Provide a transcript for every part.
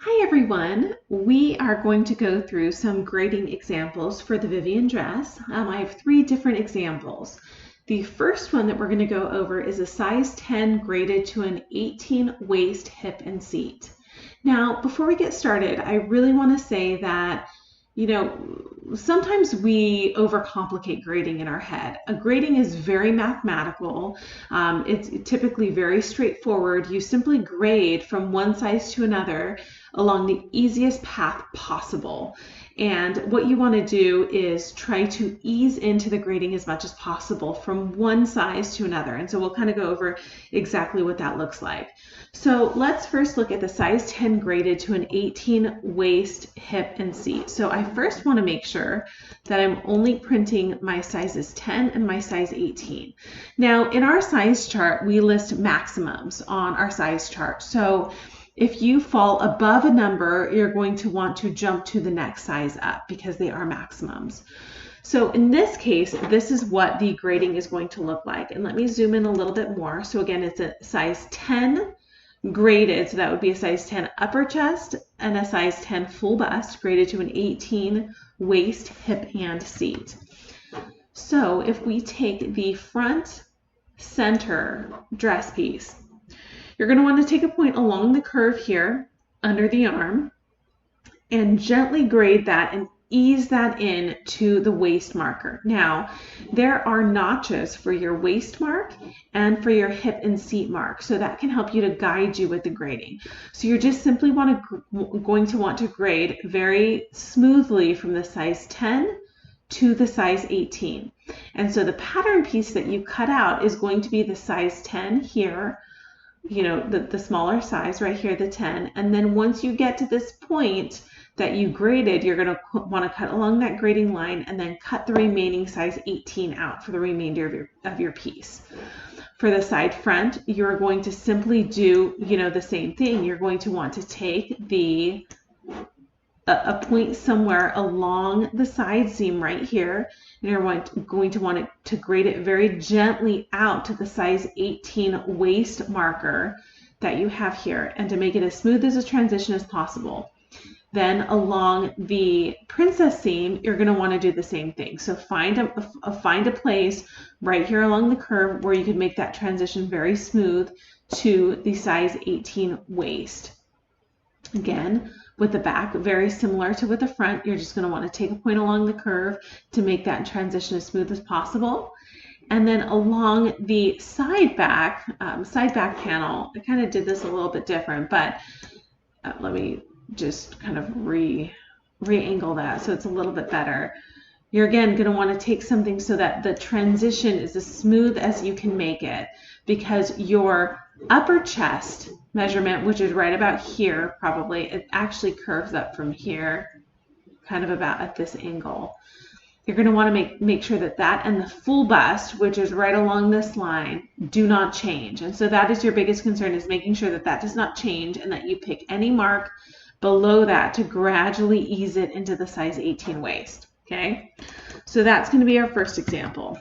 Hi everyone, we are going to go through some grading examples for the Vivienne dress. I have three different examples. The first one that we're going to go over is a size 10 graded to an 18 waist, hip, and seat. Now, before we get started, I really want to say that sometimes we overcomplicate grading in our head. A grading is very mathematical. It's typically very straightforward. You simply grade from one size to another along the easiest path possible. And what you want to do is try to ease into the grading as much as possible from one size to another. And so we'll kind of go over exactly what that looks like. So let's first look at the size 10 graded to an 18 waist, hip, and seat. So I first want to make sure that I'm only printing my sizes 10 and my size 18. Now in our size chart, we list maximums on our size chart. So if you fall above a number, you're going to want to jump to the next size up because they are maximums. So in this case, this is what the grading is going to look like. And let me zoom in a little bit more. So again, it's a size 10 graded, so that would be a size 10 upper chest and a size 10 full bust graded to an 18 waist, hip, and seat. So if we take the front center dress piece, you're going to want to take a point along the curve here under the arm and gently grade that and ease that in to the waist marker. Now, there are notches for your waist mark and for your hip and seat mark, so that can help you to guide you with the grading. So you're just simply going to want to grade very smoothly from the size 10 to the size 18. And so the pattern piece that you cut out is going to be the size 10 here, the smaller size right here, the 10. And then once you get to this point that you graded, you're going to want to cut along that grading line and then cut the remaining size 18 out for the remainder of your piece. For the side front, you're going to simply do, the same thing. You're going to want to take a point somewhere along the side seam right here, and you're going to want to grade it very gently out to the size 18 waist marker that you have here, and to make it as smooth as a transition as possible. Then along the princess seam, you're going to want to do the same thing. So find a place right here along the curve where you can make that transition very smooth to the size 18 waist. Again, with the back, very similar to with the front, you're just going to want to take a point along the curve to make that transition as smooth as possible. And then along the side back panel, I kind of did this a little bit different, but let me just kind of re-angle that so it's a little bit better. You're again going to want to take something so that the transition is as smooth as you can make it, because your upper chest measurement, which is right about here probably, it actually curves up from here kind of about at this angle. You're going to want to make sure that that and the full bust, which is right along this line, do not change. And so that is your biggest concern, is making sure that that does not change and that you pick any mark below that to gradually ease it into the size 18 waist. Okay, so that's going to be our first example.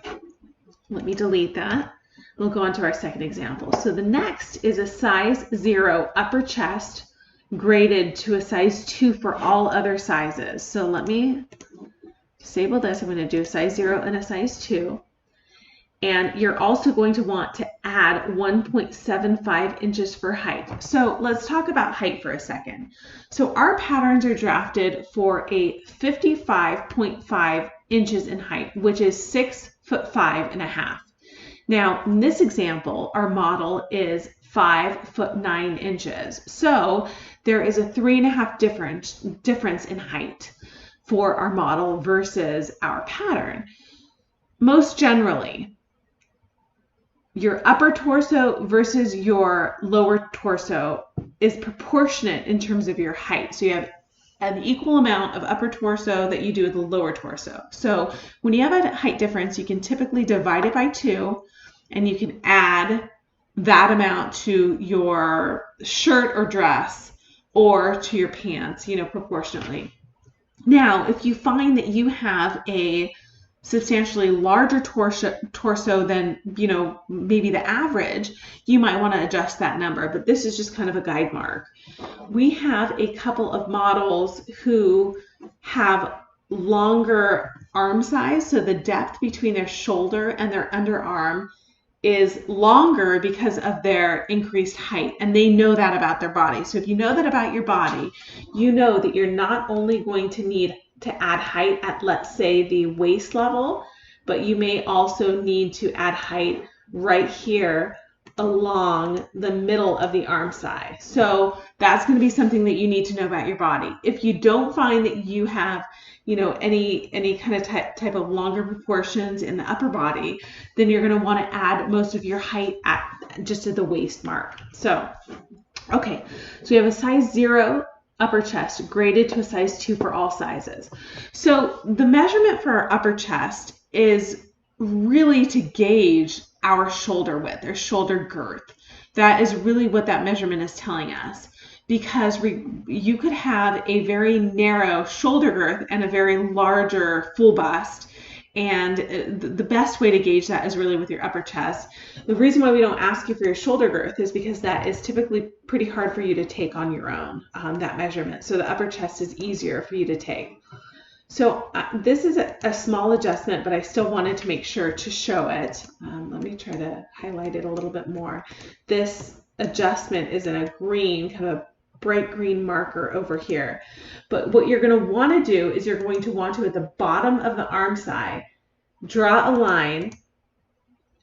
Let me delete that. We'll go on to our second example. So the next is a size 0 upper chest graded to a size 2 for all other sizes. So let me disable this. I'm going to do a size 0 and a size 2. And you're also going to want to add 1.75 inches for height. So let's talk about height for a second. So our patterns are drafted for a 55.5 inches in height, which is 6'5.5". Now, in this example, our model is 5'9". So there is a 3.5 difference in height for our model versus our pattern. Most generally, your upper torso versus your lower torso is proportionate in terms of your height. So you have an equal amount of upper torso that you do with the lower torso. So when you have a height difference, you can typically divide it by 2, and you can add that amount to your shirt or dress or to your pants, proportionately. Now, if you find that you have a substantially larger torso than, you know, maybe the average, you might want to adjust that number, but this is just kind of a guide mark. We have a couple of models who have longer arm size, so the depth between their shoulder and their underarm is longer because of their increased height, and they know that about their body. So if you know that about your body, you know that you're not only going to need to add height at, let's say, the waist level, but you may also need to add height right here along the middle of the arm side. So that's going to be something that you need to know about your body. If you don't find that you have, you know, any kind of type of longer proportions in the upper body, then you're going to want to add most of your height just at the waist mark. So, okay, so we have a size 0 upper chest graded to a size 2 for all sizes. So the measurement for our upper chest is really to gauge our shoulder width or shoulder girth. That is really what that measurement is telling us, because you could have a very narrow shoulder girth and a very larger full bust, and the best way to gauge that is really with your upper chest. The reason why we don't ask you for your shoulder girth is because that is typically pretty hard for you to take on your own, that measurement. So the upper chest is easier for you to take. So this is a small adjustment, but I still wanted to make sure to show it. Let me try to highlight it a little bit more. This adjustment is in a green, kind of bright green marker over here. But what you're going to want to do is you're going to want to, at the bottom of the arm side, draw a line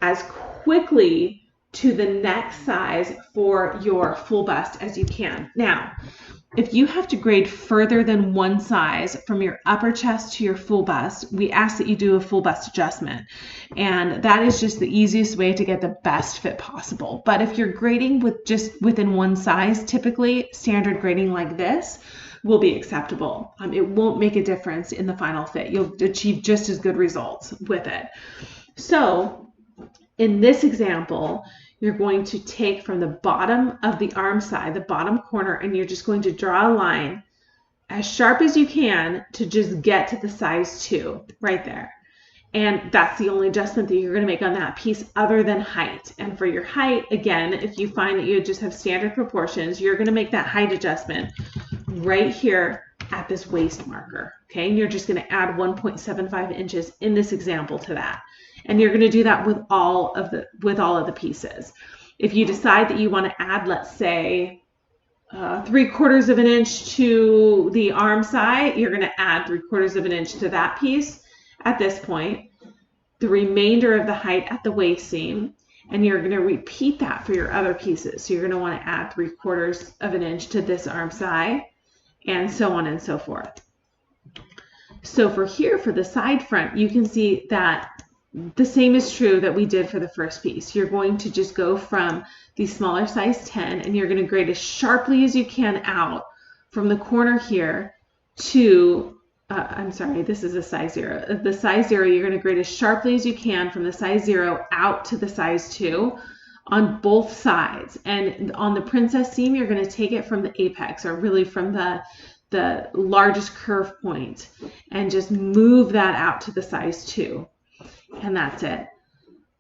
as quickly to the next size for your full bust as you can. Now, if you have to grade further than one size from your upper chest to your full bust, we ask that you do a full bust adjustment. And that is just the easiest way to get the best fit possible. But if you're grading with just within one size, typically standard grading like this will be acceptable. It won't make a difference in the final fit. You'll achieve just as good results with it. So in this example, you're going to take from the bottom of the arm side, the bottom corner, and you're just going to draw a line as sharp as you can to just get to the size 2 right there. And that's the only adjustment that you're going to make on that piece other than height. And for your height, again, if you find that you just have standard proportions, you're going to make that height adjustment right here at this waist marker. Okay, and you're just going to add 1.75 inches in this example to that. And you're going to do that with all of the pieces. If you decide that you want to add, let's say, 3/4 of an inch to the arm side, you're going to add 3/4 of an inch to that piece at this point, the remainder of the height at the waist seam, and you're going to repeat that for your other pieces. So you're going to want to add 3/4 of an inch to this arm side, and so on and so forth. So for here, for the side front, you can see that the same is true that we did for the first piece. You're going to just go from the smaller size 10, and you're going to grade as sharply as you can out from the corner here to, I'm sorry, this is a size 0. The size 0, you're going to grade as sharply as you can from the size 0 out to the size 2 on both sides. And on the princess seam, you're going to take it from the apex, or really from the largest curve point, and just move that out to the size 2. And that's it.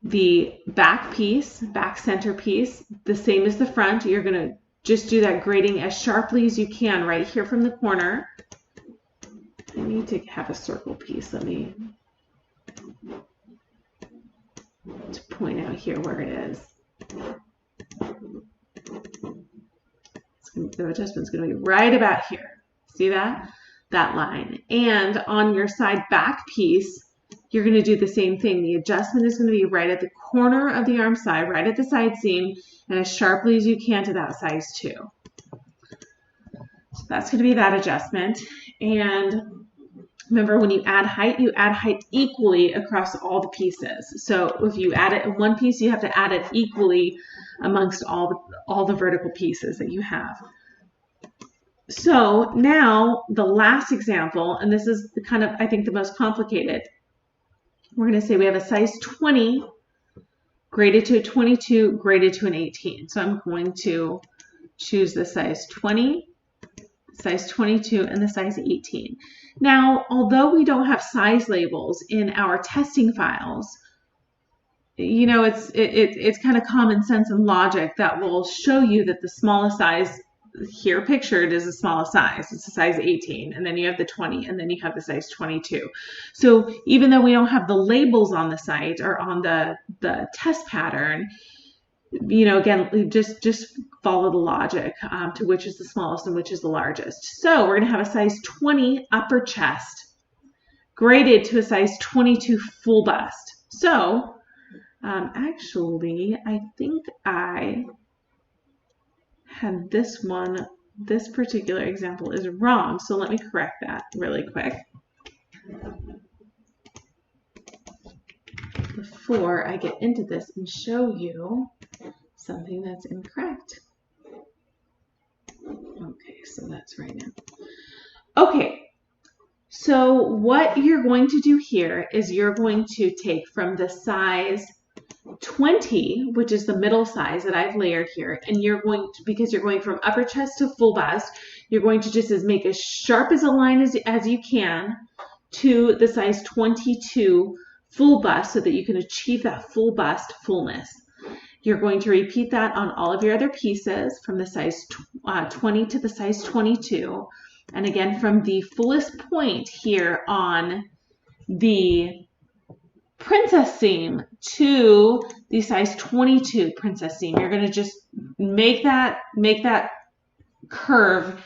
The back piece, back center piece, the same as the front. You're going to just do that grading as sharply as you can right here from the corner. I need to have a circle piece. Let me point out here where it is. The adjustment's going to be right about here. See that? That line. And on your side back piece, you're going to do the same thing. The adjustment is going to be right at the corner of the arm side, right at the side seam, and as sharply as you can to that size 2. So that's going to be that adjustment. And remember, when you add height equally across all the pieces. So if you add it in one piece, you have to add it equally amongst all the vertical pieces that you have. So now the last example, and this is kind of, I think, the most complicated. We're going to say we have a size 20 graded to a 22, graded to an 18. So I'm going to choose the size 20, size 22, and the size 18. Now, although we don't have size labels in our testing files, you know, it's kind of common sense and logic that will show you that the smallest size here pictured is the smallest size. It's a size 18, and then you have the 20, and then you have the size 22. So even though we don't have the labels on the site or on the test pattern, you know, again, just follow the logic to which is the smallest and which is the largest. So we're going to have a size 20 upper chest graded to a size 22 full bust. So actually, I think I had this particular example is wrong. So let me correct that really quick before I get into this and show you something that's incorrect. Okay, so that's right now. Okay, so what you're going to do here is you're going to take from the size 20, which is the middle size that I've layered here, and you're going to, because you're going from upper chest to full bust, you're going to just make as sharp as a line as you can to the size 22 full bust so that you can achieve that full bust fullness. You're going to repeat that on all of your other pieces from the size 20 to the size 22. And again, from the fullest point here on the princess seam to the size 22 princess seam, you're going to just make that curve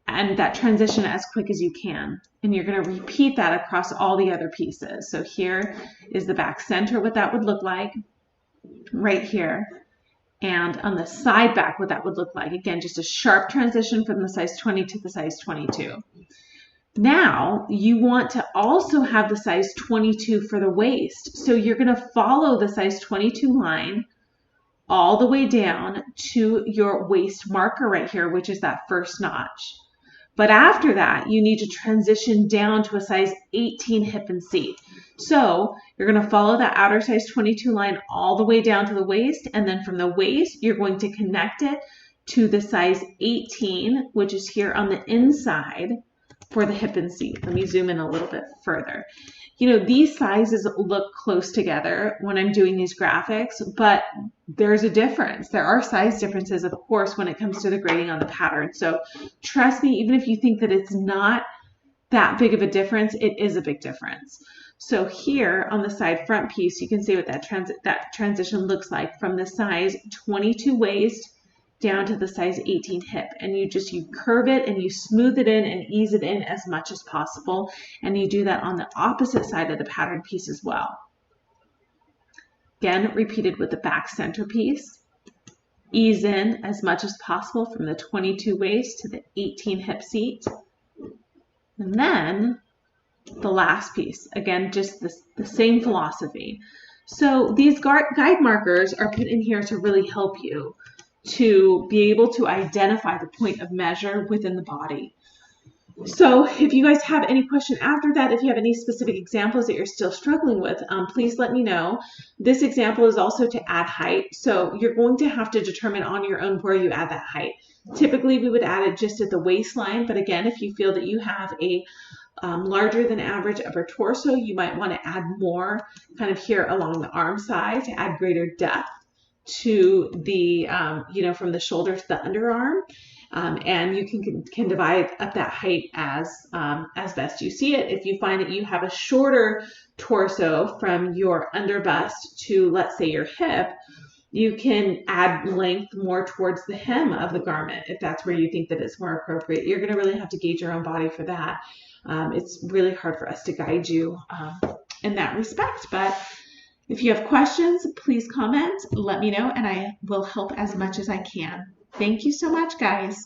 and that transition as quick as you can. And you're going to repeat that across all the other pieces. So here is the back center, what that would look like right here. And on the side back, what that would look like. Again, just a sharp transition from the size 20 to the size 22. Now you want to also have the size 22 for the waist. So you're going to follow the size 22 line all the way down to your waist marker right here, which is that first notch. But after that, you need to transition down to a size 18 hip and seat. So you're going to follow that outer size 22 line all the way down to the waist. And then from the waist, you're going to connect it to the size 18, which is here on the inside for the hip and seat. Let me zoom in a little bit further. You know, these sizes look close together when I'm doing these graphics, but there's a difference. There are size differences, of course, when it comes to the grading on the pattern. So trust me, even if you think that it's not that big of a difference, it is a big difference. So here on the side front piece, you can see what that transition looks like from the size 22 waist down to the size 18 hip, and you curve it and you smooth it in and ease it in as much as possible, and you do that on the opposite side of the pattern piece as well. Again, repeated with the back center piece. Ease in as much as possible from the 22 waist to the 18 hip seat. And then the last piece, again, just the same philosophy. So these guide markers are put in here to really help you to be able to identify the point of measure within the body. So if you guys have any question after that, if you have any specific examples that you're still struggling with, please let me know. This example is also to add height. So you're going to have to determine on your own where you add that height. Typically, we would add it just at the waistline. But again, if you feel that you have a larger than average upper torso, you might want to add more kind of here along the arm side to add greater depth to the, you know, from the shoulder to the underarm. And you can divide up that height as best you see it. If you find that you have a shorter torso from your underbust to, let's say, your hip, you can add length more towards the hem of the garment if that's where you think that it's more appropriate. You're going to really have to gauge your own body for that. It's really hard for us to guide you in that respect, but if you have questions, please comment, let me know, and I will help as much as I can. Thank you so much, guys.